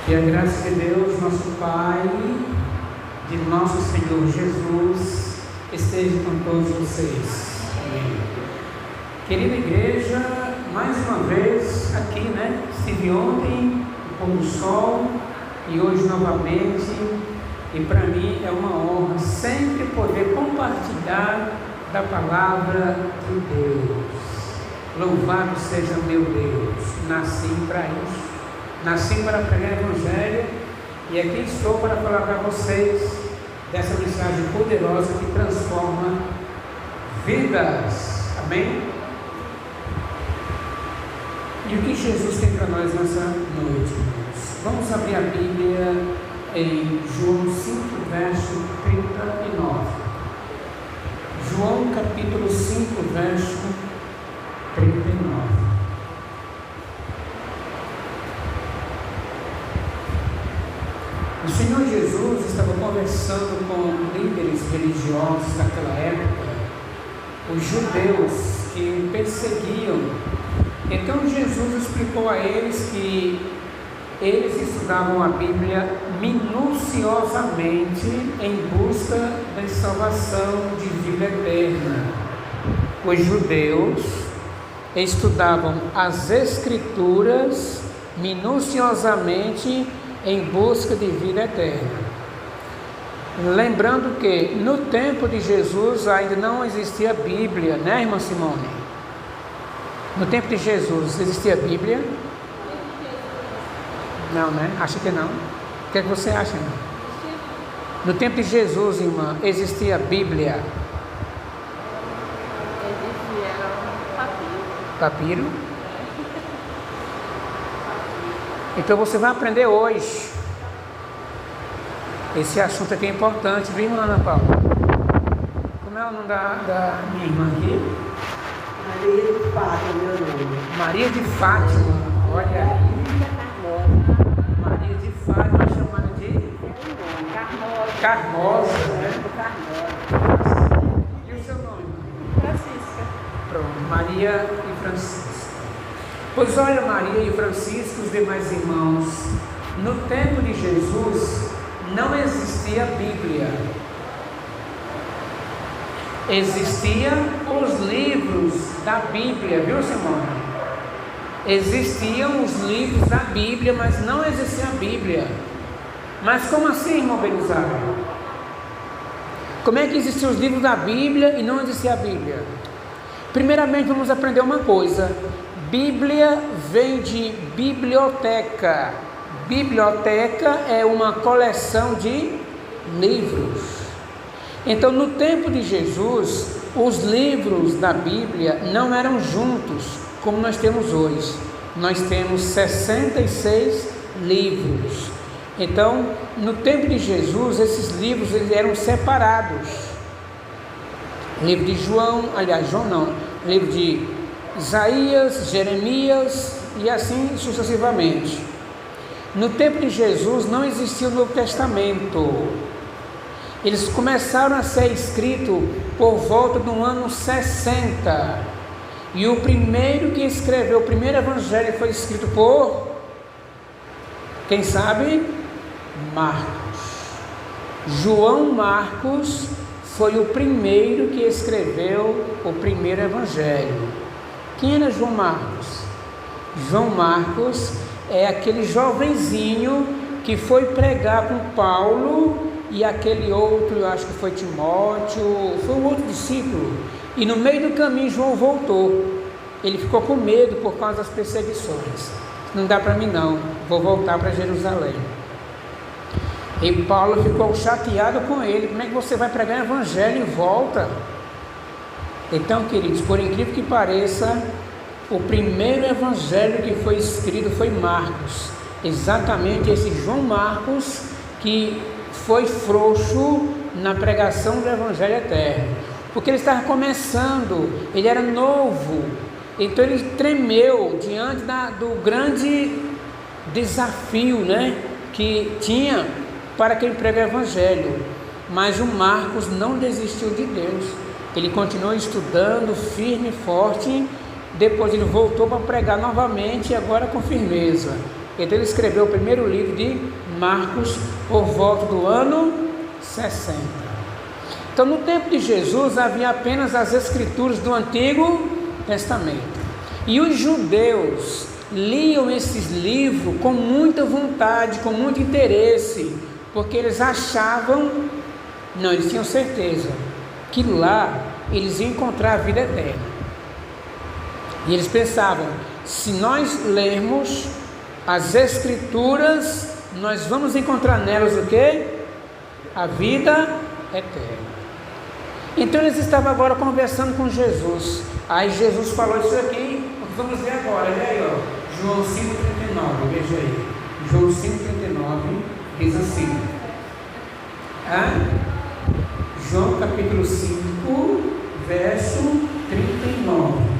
Que a graça de Deus, nosso Pai, de nosso Senhor Jesus, esteja com todos vocês. Amém. Querida igreja, mais uma vez aqui, estive ontem, no pôr do sol, e hoje novamente, e para mim é uma honra sempre poder compartilhar da palavra de Deus. Louvado seja meu Deus, nasci para isso. Nasci para pregar o Evangelho e aqui estou para falar para vocês dessa mensagem poderosa que transforma vidas. Amém? E o que Jesus tem para nós nessa noite, irmãos? Vamos abrir a Bíblia em João 5, verso 39. João capítulo 5, verso 39. O Senhor Jesus estava conversando com líderes religiosos daquela época, os judeus que perseguiam. Então Jesus explicou a eles que eles estudavam a Bíblia minuciosamente em busca da salvação de vida eterna. Os judeus estudavam as Escrituras minuciosamente em busca de vida eterna. Lembrando que no tempo de Jesus ainda não existia Bíblia, né, irmã Simone? No tempo de Jesus existia Bíblia? Não, né? Acha que não? O que é que você acha, irmã? No tempo de Jesus, irmã, existia Bíblia? Existia papiro. Então você vai aprender hoje. Esse assunto aqui é importante, viu, irmã Ana Paula? Como é o nome da minha irmã aqui? Maria de Fátima, meu nome. Maria de Fátima, olha aí. Maria de Fátima, chamada de Carmosa, né? E o seu nome? Francisca. Pronto, Maria e Francisca. Pois olha, Maria e Francisco, os demais irmãos, no tempo de Jesus não existia Bíblia. Existiam os livros da Bíblia, viu, Simone? Existiam os livros da Bíblia, mas não existia a Bíblia. Mas como assim, irmão Belisário? Como é que existiam os livros da Bíblia e não existia a Bíblia? Primeiramente vamos aprender uma coisa. Bíblia vem de biblioteca. Biblioteca é uma coleção de livros. Então, no tempo de Jesus, os livros da Bíblia não eram juntos, como nós temos hoje. Nós temos 66 livros. Então, no tempo de Jesus, esses livros eles eram separados. Livro de João, aliás, João não, livro de Isaías, Jeremias e assim sucessivamente. No tempo de Jesus não existia o Novo Testamento. Eles começaram a ser escritos por volta do ano 60. E o primeiro que escreveu, o primeiro evangelho foi escrito por, quem sabe? Marcos. João Marcos foi o primeiro que escreveu o primeiro evangelho. Quem era João Marcos? João Marcos é aquele jovenzinho que foi pregar com Paulo e aquele outro, eu acho que foi Timóteo, foi um outro discípulo. E no meio do caminho João voltou. Ele ficou com medo por causa das perseguições. Não dá para mim não, vou voltar para Jerusalém. E Paulo ficou chateado com ele. Como é que você vai pregar o evangelho e volta? Então, queridos, por incrível que pareça, o primeiro evangelho que foi escrito foi Marcos. Exatamente esse João Marcos que foi frouxo na pregação do evangelho eterno. Porque ele estava começando, ele era novo. Então ele tremeu diante do grande desafio, que tinha para que ele pregue o evangelho. Mas o Marcos não desistiu de Deus. Ele continuou estudando firme e forte. Depois ele voltou para pregar novamente, agora com firmeza. Então ele escreveu o primeiro livro de Marcos por volta do ano 60. Então no tempo de Jesus havia apenas as escrituras do Antigo Testamento. E os judeus liam esses livros com muita vontade, com muito interesse, porque eles achavam, não, eles tinham certeza, que lá eles iam encontrar a vida eterna. E eles pensavam, se nós lermos as escrituras, nós vamos encontrar nelas o quê? A vida eterna. Então eles estavam agora conversando com Jesus. Aí Jesus falou isso aqui, vamos ver agora, olha aí, ó. João 5,39, veja aí. João 5,39 diz assim. João capítulo 5, verso 39.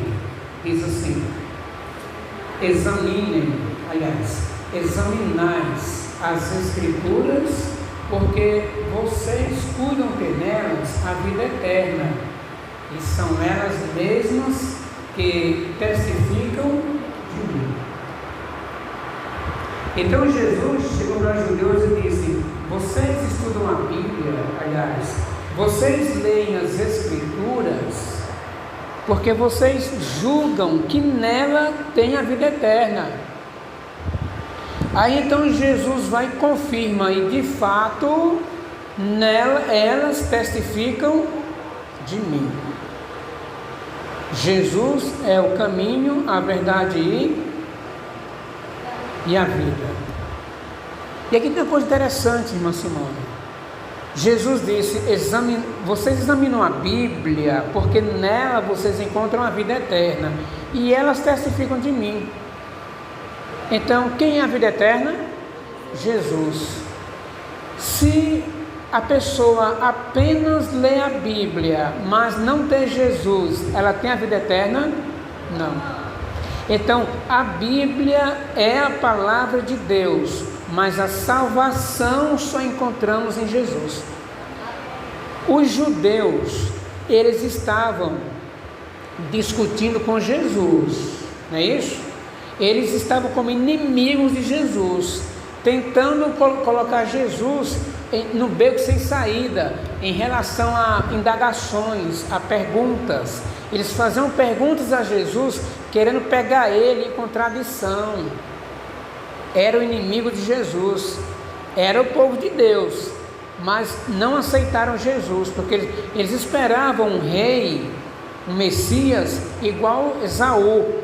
Diz assim: examinais as escrituras, porque vocês cuidam ter nelas a vida eterna, e são elas mesmas que testificam de mim. Então Jesus chegou para os judeus e disse: vocês estudam a Bíblia, vocês leem as escrituras, porque vocês julgam que nela tem a vida eterna. Aí então Jesus vai e confirma, e de fato nela elas testificam de mim. Jesus é o caminho, a verdade e a vida. E aqui tem uma coisa interessante, irmã Simone. Jesus disse: vocês examinam a Bíblia, porque nela vocês encontram a vida eterna, e elas testificam de mim. Então, quem é a vida eterna? Jesus. Se a pessoa apenas lê a Bíblia, mas não tem Jesus, ela tem a vida eterna? Não. Então, a Bíblia é a palavra de Deus, mas a salvação só encontramos em Jesus. Os judeus, eles estavam discutindo com Jesus, não é isso? Eles estavam como inimigos de Jesus, tentando colocar Jesus no beco sem saída, em relação a indagações, a perguntas. Eles faziam perguntas a Jesus, querendo pegar ele em contradição. Era o inimigo de Jesus, era o povo de Deus, mas não aceitaram Jesus, porque eles esperavam um rei, um Messias, igual Esaú,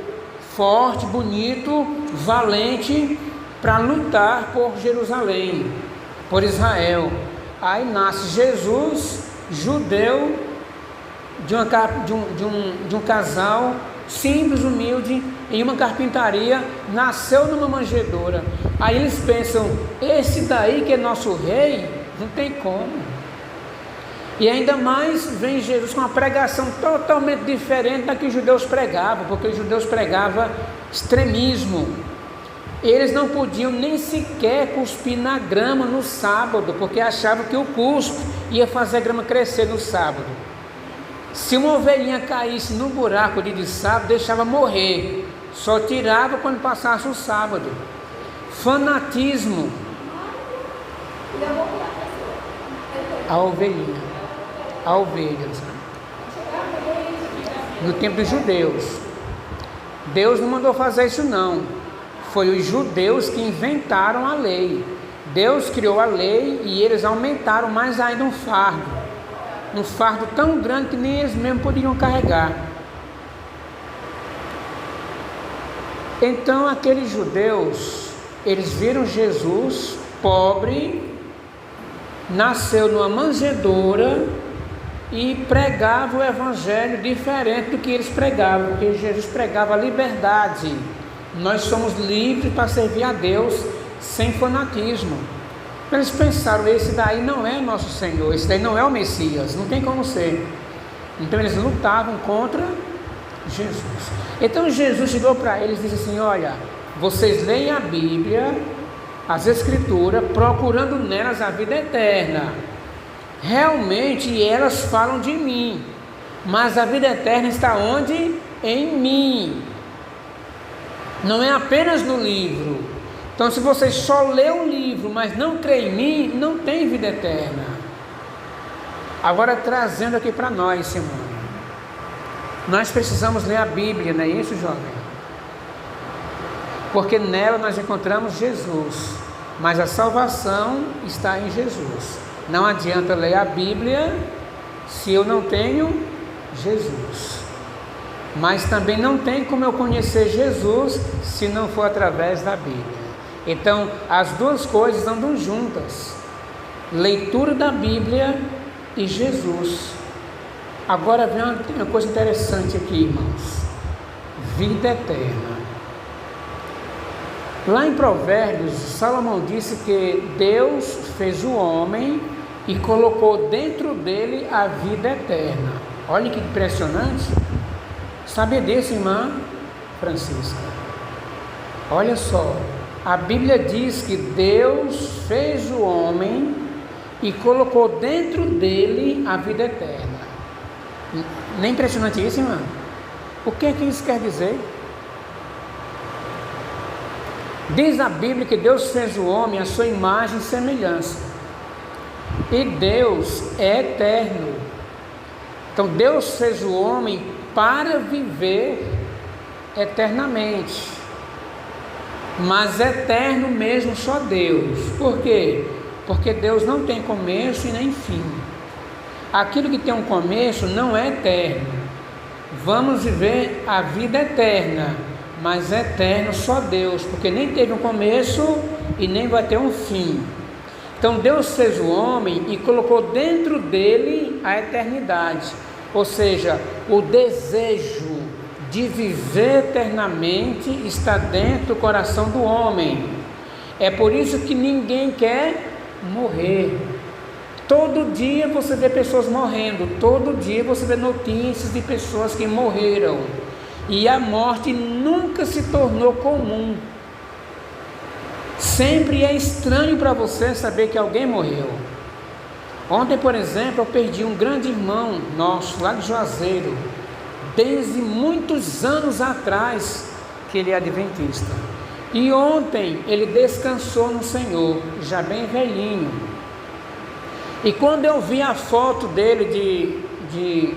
forte, bonito, valente, para lutar por Jerusalém, por Israel. Aí nasce Jesus, judeu, de um casal simples, humilde, em uma carpintaria, nasceu numa manjedoura. Aí eles pensam: esse daí que é nosso rei, não tem como. E ainda mais vem Jesus com uma pregação totalmente diferente da que os judeus pregavam, porque os judeus pregavam extremismo. Eles não podiam nem sequer cuspir na grama no sábado, porque achavam que o cuspe ia fazer a grama crescer no sábado. Se uma ovelhinha caísse no buraco de sábado, deixava morrer, só tirava quando passasse o sábado. Fanatismo. A ovelhinha, a ovelha, no tempo dos judeus. Deus não mandou fazer isso não, foi os judeus que inventaram a lei. Deus criou a lei e eles aumentaram mais ainda um fardo tão grande que nem eles mesmos poderiam carregar. Então aqueles judeus, eles viram Jesus pobre, nasceu numa manjedoura e pregava o evangelho diferente do que eles pregavam, porque Jesus pregava a liberdade. Nós somos livres para servir a Deus sem fanatismo. Eles pensaram: esse daí não é nosso Senhor, esse daí não é o Messias, não tem como ser. Então eles lutavam contra Jesus. Então Jesus chegou para eles e disse assim: olha, vocês leem a Bíblia, as Escrituras, procurando nelas a vida eterna. Realmente elas falam de mim, mas a vida eterna está onde? Em mim. Não é apenas no livro. Então, se você só lê o livro, mas não crê em mim, não tem vida eterna. Agora, trazendo aqui para nós, Simone, nós precisamos ler a Bíblia, não é isso, jovem? Porque nela nós encontramos Jesus, mas a salvação está em Jesus. Não adianta ler a Bíblia se eu não tenho Jesus. Mas também não tem como eu conhecer Jesus se não for através da Bíblia. Então, as duas coisas andam juntas: leitura da Bíblia e Jesus. Agora vem uma coisa interessante aqui, irmãos: vida eterna. Lá em Provérbios, Salomão disse que Deus fez o homem e colocou dentro dele a vida eterna. Olha que impressionante. Sabia disso, irmã Francisca? Olha só, a Bíblia diz que Deus fez o homem e colocou dentro dele a vida eterna. Não é impressionante isso, irmã? O que é que isso quer dizer? Diz a Bíblia que Deus fez o homem à sua imagem e semelhança. E Deus é eterno. Então Deus fez o homem para viver eternamente. Mas eterno mesmo só Deus. Por quê? Porque Deus não tem começo e nem fim. Aquilo que tem um começo não é eterno. Vamos viver a vida eterna, mas eterno só Deus, porque nem teve um começo e nem vai ter um fim. Então Deus fez o homem e colocou dentro dele a eternidade, ou seja, o desejo de viver eternamente está dentro do coração do homem. É por isso que ninguém quer morrer. Todo dia você vê pessoas morrendo, todo dia você vê notícias de pessoas que morreram, e a morte nunca se tornou comum. Sempre é estranho para você saber que alguém morreu. Ontem, por exemplo, eu perdi um grande irmão nosso lá de Juazeiro, desde muitos anos atrás que ele é adventista, e ontem ele descansou no Senhor, já bem velhinho. E quando eu vi a foto dele de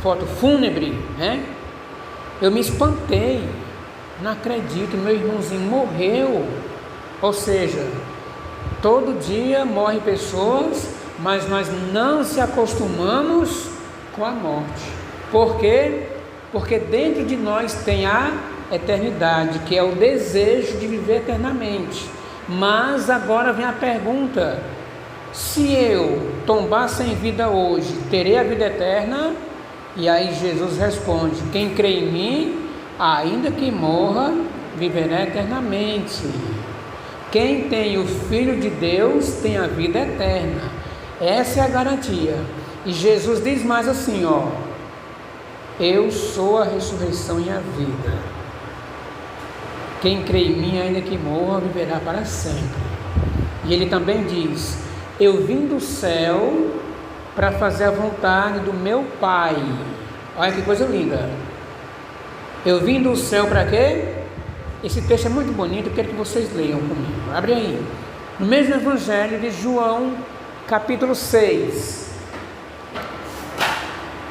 foto fúnebre, né, eu me espantei. Não acredito, meu irmãozinho morreu. Ou seja, todo dia morrem pessoas, mas nós não se acostumamos com a morte. Por quê? Porque dentro de nós tem a eternidade, que é o desejo de viver eternamente. Mas agora vem a pergunta: se eu tombar sem vida hoje, terei a vida eterna? E aí Jesus responde: quem crê em mim, ainda que morra, viverá eternamente. Quem tem o Filho de Deus tem a vida eterna. Essa é a garantia. E Jesus diz mais assim, ó: eu sou a ressurreição e a vida. Quem crê em mim, ainda que morra, viverá para sempre. E ele também diz: eu vim do céu para fazer a vontade do meu Pai. Olha que coisa linda. Eu vim do céu para quê? Esse texto é muito bonito, eu quero que vocês leiam comigo. Abre aí. No mesmo Evangelho de João, capítulo 6.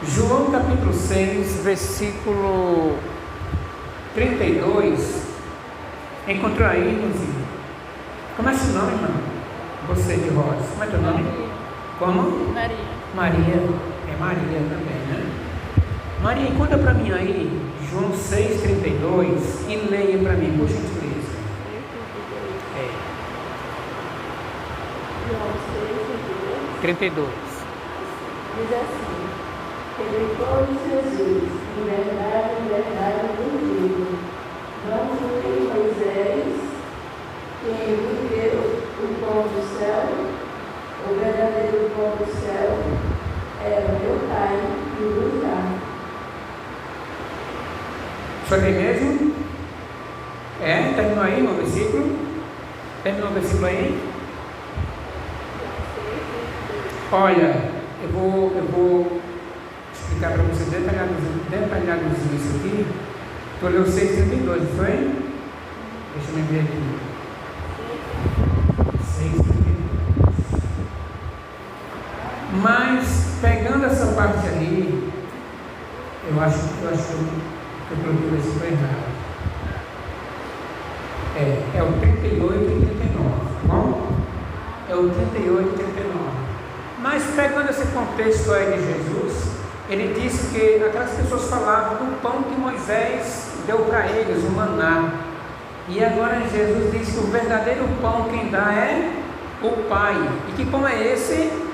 João, capítulo 6, versículo 32. Encontrou aí, irmãozinho? Como é seu nome, irmão? Você de rosa. Como é teu nome? Maria. Como? Maria. Maria. É Maria também, né? Maria, conta para mim aí, João 6,32, e leia para mim, por gentileza. João 32. diz assim: Perguntou-lhes Jesus, em verdade vos digo, não foi Moisés quem vos deu o pão do céu, o verdadeiro pão do céu é o meu Pai que vos dá. Foi bem mesmo? É? Terminou aí no versículo? Terminou o versículo aí? Olha, eu vou explicar para vocês detalhadinho isso aqui. Tu leu 6,32, não foi? Deixa eu me ver aqui. Mas, pegando essa parte aí, eu acho que eu procuro esse errado. É o 38 e 39, tá bom? É o 38 e 39. Mas, pegando esse contexto aí de Jesus, ele disse que aquelas pessoas falavam do pão que Moisés deu para eles, o maná. E agora Jesus diz que o verdadeiro pão quem dá é o Pai. E que pão é esse?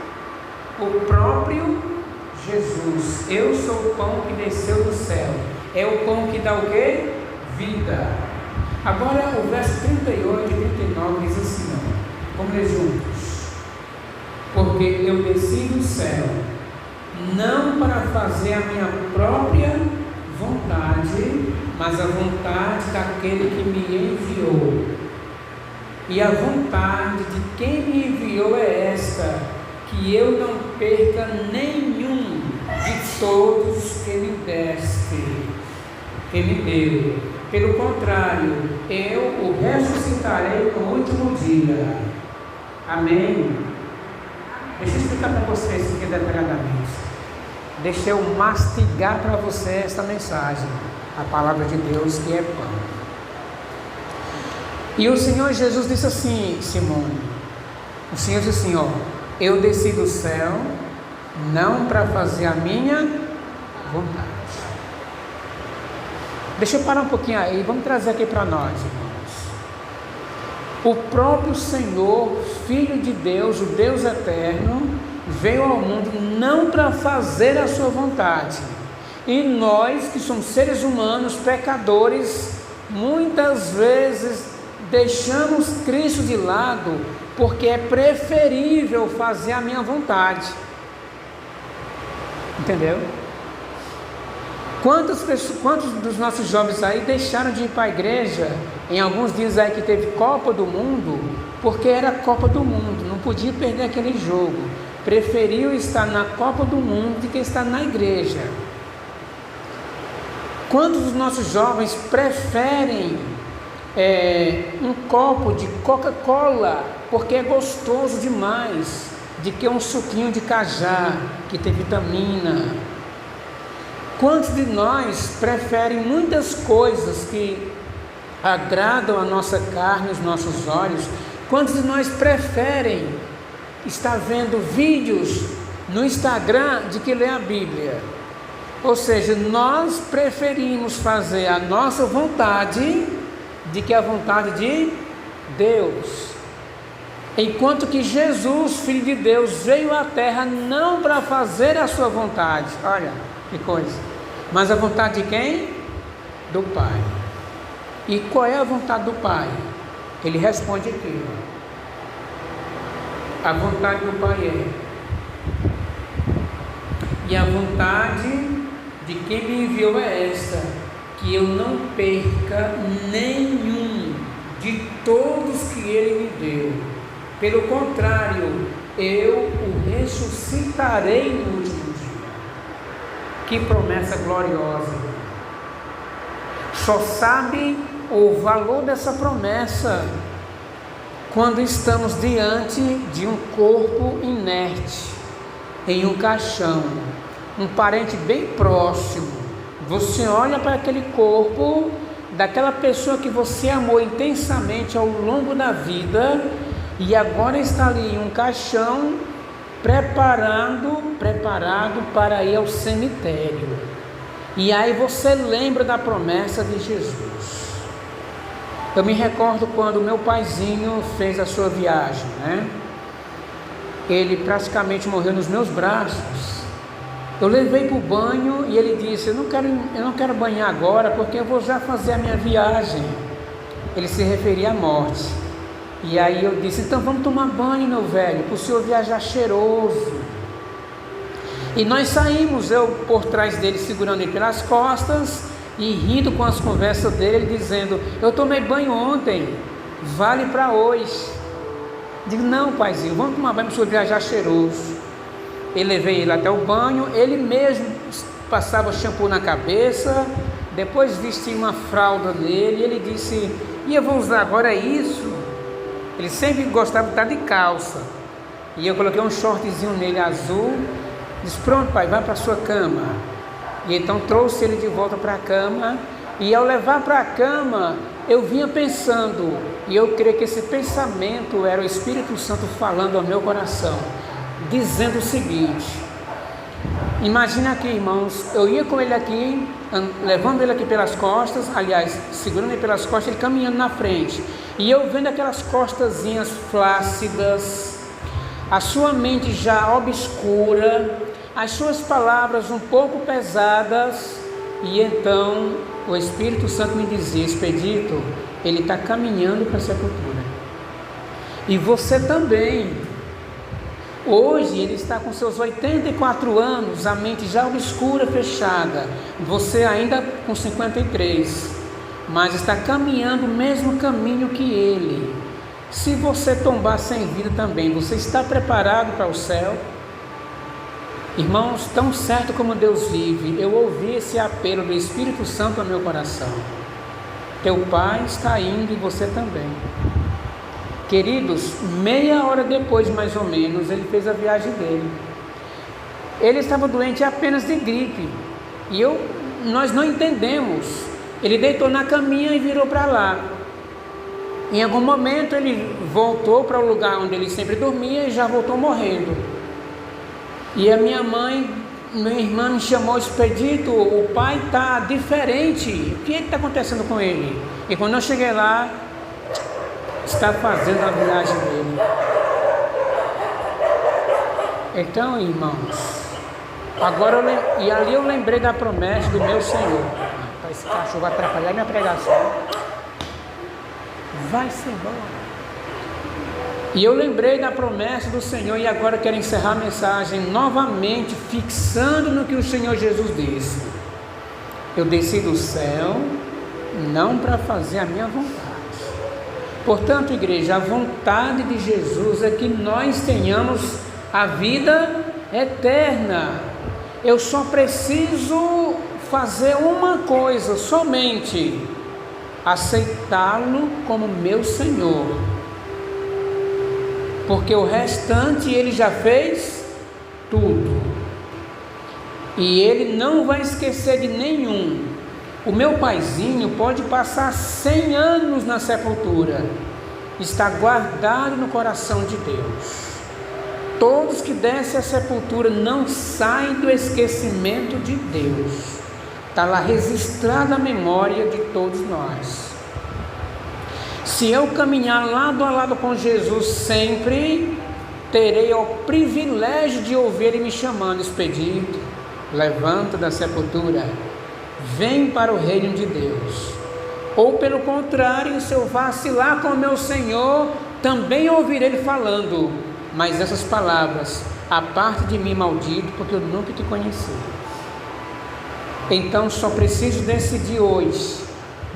O próprio Jesus. Eu sou o pão que desceu do céu. É o pão que dá o quê? Vida. Agora o verso 38 e 39 diz assim, vamos ler juntos. Porque eu desci do céu, não para fazer a minha própria vontade, mas a vontade daquele que me enviou. E a vontade de quem me enviou é esta, que eu não perca nenhum de todos que me deste, que me deu. Pelo contrário, eu o ressuscitarei no último dia. Amém? Deixa eu explicar para vocês isso aqui detalhadamente. Deixa eu mastigar para você esta mensagem, a palavra de Deus que é pão. E o Senhor Jesus disse assim, Simone, o Senhor disse assim, eu desci do céu, não para fazer a minha vontade. Deixa eu parar um pouquinho aí, vamos trazer aqui para nós, irmãos. O próprio Senhor, Filho de Deus, o Deus eterno, veio ao mundo não para fazer a sua vontade. E nós, que somos seres humanos, pecadores, muitas vezes deixamos Cristo de lado, porque é preferível fazer a minha vontade. Entendeu? Quantos dos nossos jovens aí deixaram de ir para a igreja, em alguns dias aí que teve Copa do Mundo, porque era Copa do Mundo, não podia perder aquele jogo, preferiu estar na Copa do Mundo do que estar na igreja. Quantos dos nossos jovens preferem um copo de Coca-Cola, porque é gostoso demais, de que um suquinho de cajá, que tem vitamina? Quantos de nós preferem muitas coisas que agradam a nossa carne, os nossos olhos? Quantos de nós preferem estar vendo vídeos no Instagram de que ler a Bíblia? Ou seja, nós preferimos fazer a nossa vontade de que a vontade de Deus. Enquanto que Jesus, Filho de Deus, veio à terra não para fazer a sua vontade. Olha que coisa. Mas a vontade de quem? Do Pai. E qual é a vontade do Pai? Ele responde aqui. A vontade do Pai é. E a vontade de quem me enviou é esta, que eu não perca nenhum de todos que Ele me deu. Pelo contrário, eu o ressuscitarei no último dia. Que promessa gloriosa! Só sabe o valor dessa promessa quando estamos diante de um corpo inerte, em um caixão, um parente bem próximo. Você olha para aquele corpo daquela pessoa que você amou intensamente ao longo da vida e agora está ali em um caixão preparado para ir ao cemitério. E aí você lembra da promessa de Jesus. Eu me recordo quando meu paizinho fez a sua viagem, né? Ele praticamente morreu nos meus braços. Eu levei para o banho e ele disse, eu não quero banhar agora porque eu vou já fazer a minha viagem. Ele se referia à morte. E aí eu disse, então vamos tomar banho, meu velho, para o senhor viajar cheiroso. E nós saímos, eu por trás dele, segurando ele pelas costas e rindo com as conversas dele, ele dizendo, eu tomei banho ontem, vale para hoje. Digo, não, paizinho, vamos tomar banho para o senhor viajar cheiroso. Eu levei ele até o banho, ele mesmo passava shampoo na cabeça, depois vestia uma fralda nele, e ele disse, e eu vou usar agora isso? Ele sempre gostava de estar de calça. E eu coloquei um shortzinho nele azul. Disse: pronto, pai, vai para a sua cama. E então trouxe ele de volta para a cama. E ao levar para a cama, eu vinha pensando, e eu creio que esse pensamento era o Espírito Santo falando ao meu coração, dizendo o seguinte: imagina aqui, irmãos, eu ia com ele aqui, levando ele aqui pelas costas, aliás, segurando ele pelas costas, ele caminhando na frente, e eu vendo aquelas costazinhas flácidas, a sua mente já obscura, as suas palavras um pouco pesadas, e então o Espírito Santo me dizia: Expedito, ele está caminhando para a sepultura, e você também. Hoje ele está com seus 84 anos, a mente já obscura, fechada, você ainda com 53, mas está caminhando o mesmo caminho que ele. Se você tombar sem vida também, você está preparado para o céu? Irmãos, tão certo como Deus vive, eu ouvi esse apelo do Espírito Santo ao meu coração. Teu pai está indo e você também. Queridos, meia hora depois, mais ou menos, ele fez a viagem dele. Ele estava doente apenas de gripe. E nós não entendemos. Ele deitou na caminha e virou para lá. Em algum momento ele voltou para o lugar onde ele sempre dormia e já voltou morrendo. E a minha irmã me chamou: Expedito, o pai está diferente, o que está acontecendo com ele? E quando eu cheguei lá, está fazendo a viagem dele. Então, irmãos, e ali eu lembrei da promessa do meu Senhor. Esse cachorro vai atrapalhar minha pregação. Vai-se embora. E eu lembrei da promessa do Senhor, e agora quero encerrar a mensagem novamente, fixando no que o Senhor Jesus disse: eu desci do céu não para fazer a minha vontade. Portanto, igreja, a vontade de Jesus é que nós tenhamos a vida eterna. Eu só preciso fazer uma coisa somente: aceitá-lo como meu Senhor. Porque o restante ele já fez tudo. E ele não vai esquecer de nenhum. O meu paizinho pode passar 100 anos na sepultura, está guardado no coração de Deus. Todos que descem à sepultura não saem do esquecimento de Deus. Está lá registrada a memória de todos nós. Se eu caminhar lado a lado com Jesus sempre, terei o privilégio de ouvir Ele me chamando: Expedito, levanta da sepultura, vem para o reino de Deus. Ou pelo contrário, se eu vacilar com o meu Senhor, também ouvirei Ele falando: mas essas palavras, aparte de mim, maldito, porque eu nunca te conheci. Então só preciso decidir hoje,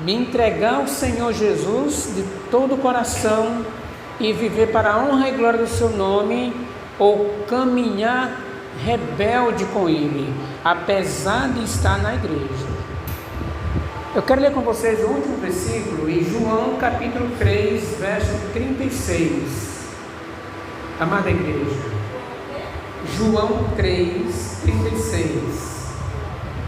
me entregar ao Senhor Jesus de todo o coração e viver para a honra e glória do seu nome, ou caminhar rebelde com Ele, apesar de estar na igreja. Eu quero ler com vocês o último versículo em João capítulo 3, verso 36. Amada igreja, João 3, 36.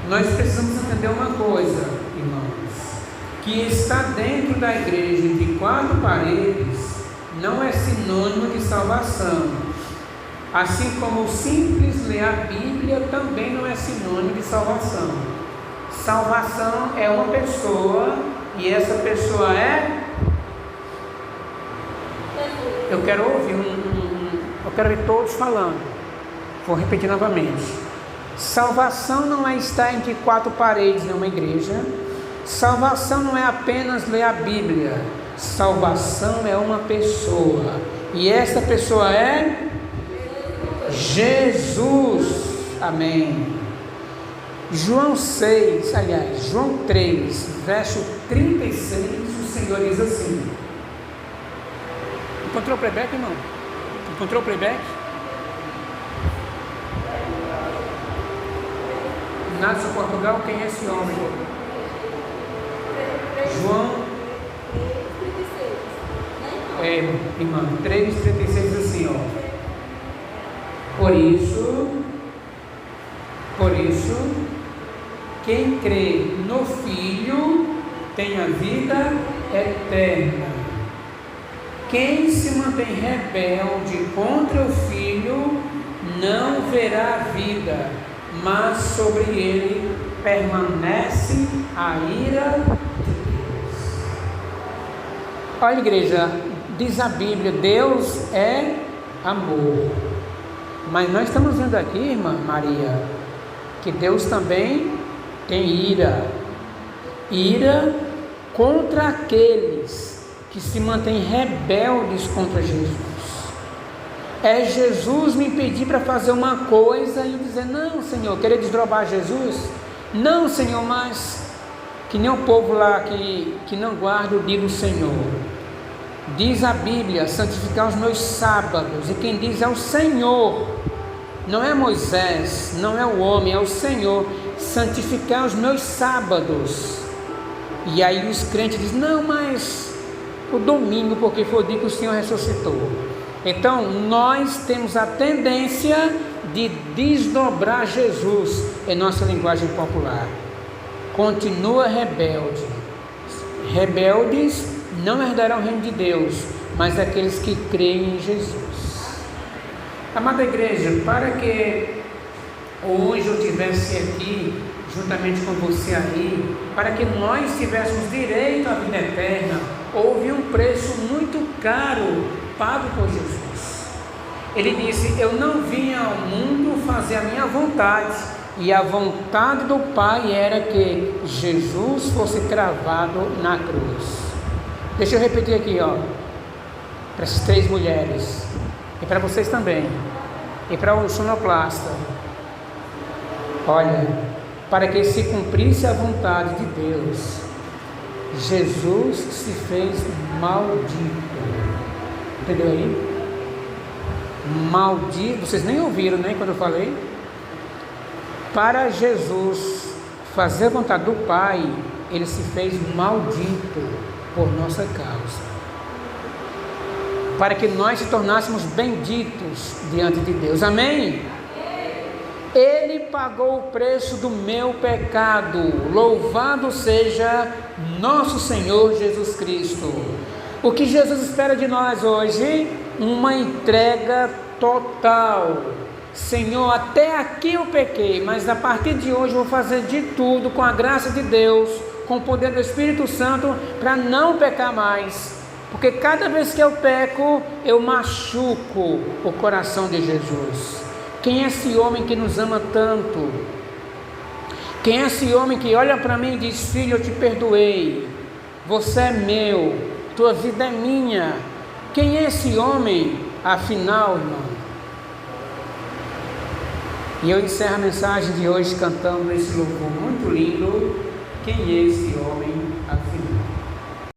Nós precisamos entender uma coisa, irmãos, que estar dentro da igreja de 4 paredes não é sinônimo de salvação, assim como o simples ler a Bíblia também não é sinônimo de salvação. Salvação é uma pessoa, e essa pessoa é... Eu quero ouvir eu quero ver todos falando. Vou repetir novamente. Salvação não é estar entre 4 paredes numa igreja. Salvação não é apenas ler a Bíblia. Salvação é uma pessoa, e essa pessoa é Jesus. Amém. João 3, verso 36, o Senhor diz assim. Encontrou o playback, irmão? Encontrou o playback? Nasce Portugal, quem é esse homem? João, irmão, 3,36 diz assim, ó. Por isso, quem crê no Filho tem a vida eterna. Quem se mantém rebelde contra o Filho não verá a vida, mas sobre ele permanece a ira de Deus. Olha, igreja, diz a Bíblia, Deus é amor. Mas nós estamos vendo aqui, irmã Maria, que Deus também tem ira. Ira contra aqueles que se mantêm rebeldes contra Jesus. É Jesus me pedir para fazer uma coisa e dizer, não, Senhor, querer desdobrar Jesus? Não, Senhor, mas que nem o povo lá que não guarda o dia do Senhor. Diz a Bíblia, santificar os meus sábados, e quem diz é o Senhor, não é Moisés, não é o homem, é o Senhor. Santificar os meus sábados. E aí os crentes dizem, não, mas o domingo, porque foi o dia que o Senhor ressuscitou. Então nós temos a tendência de desdobrar Jesus em nossa linguagem popular. Continua rebelde. Rebeldes não herdarão o reino de Deus, mas aqueles que creem em Jesus. Amada igreja, para que hoje eu estivesse aqui juntamente com você aí, para que nós tivéssemos direito à vida eterna, houve um preço muito caro pago por Jesus. Ele disse, eu não vim ao mundo fazer a minha vontade, e a vontade do Pai era que Jesus fosse cravado na cruz. Deixa eu repetir aqui, para essas 3 mulheres, e para vocês também, e para o sonoplasta. Olha, para que se cumprisse a vontade de Deus, Jesus se fez maldito. Entendeu aí? Maldito, vocês nem ouviram, né, quando eu falei? Para Jesus fazer a vontade do Pai, ele se fez maldito por nossa causa, para que nós se tornássemos benditos diante de Deus. Amém? Ele pagou o preço do meu pecado. Louvado seja nosso Senhor Jesus Cristo. O que Jesus espera de nós hoje? Uma entrega total. Senhor, até aqui eu pequei, mas a partir de hoje eu vou fazer de tudo com a graça de Deus, com o poder do Espírito Santo, para não pecar mais. Porque cada vez que eu peco, eu machuco o coração de Jesus. Quem é esse homem que nos ama tanto? Quem é esse homem que olha para mim e diz, filho, eu te perdoei, você é meu, tua vida é minha? Quem é esse homem, afinal, irmão? E eu encerro a mensagem de hoje cantando esse louvor muito lindo. Quem é esse homem, afinal?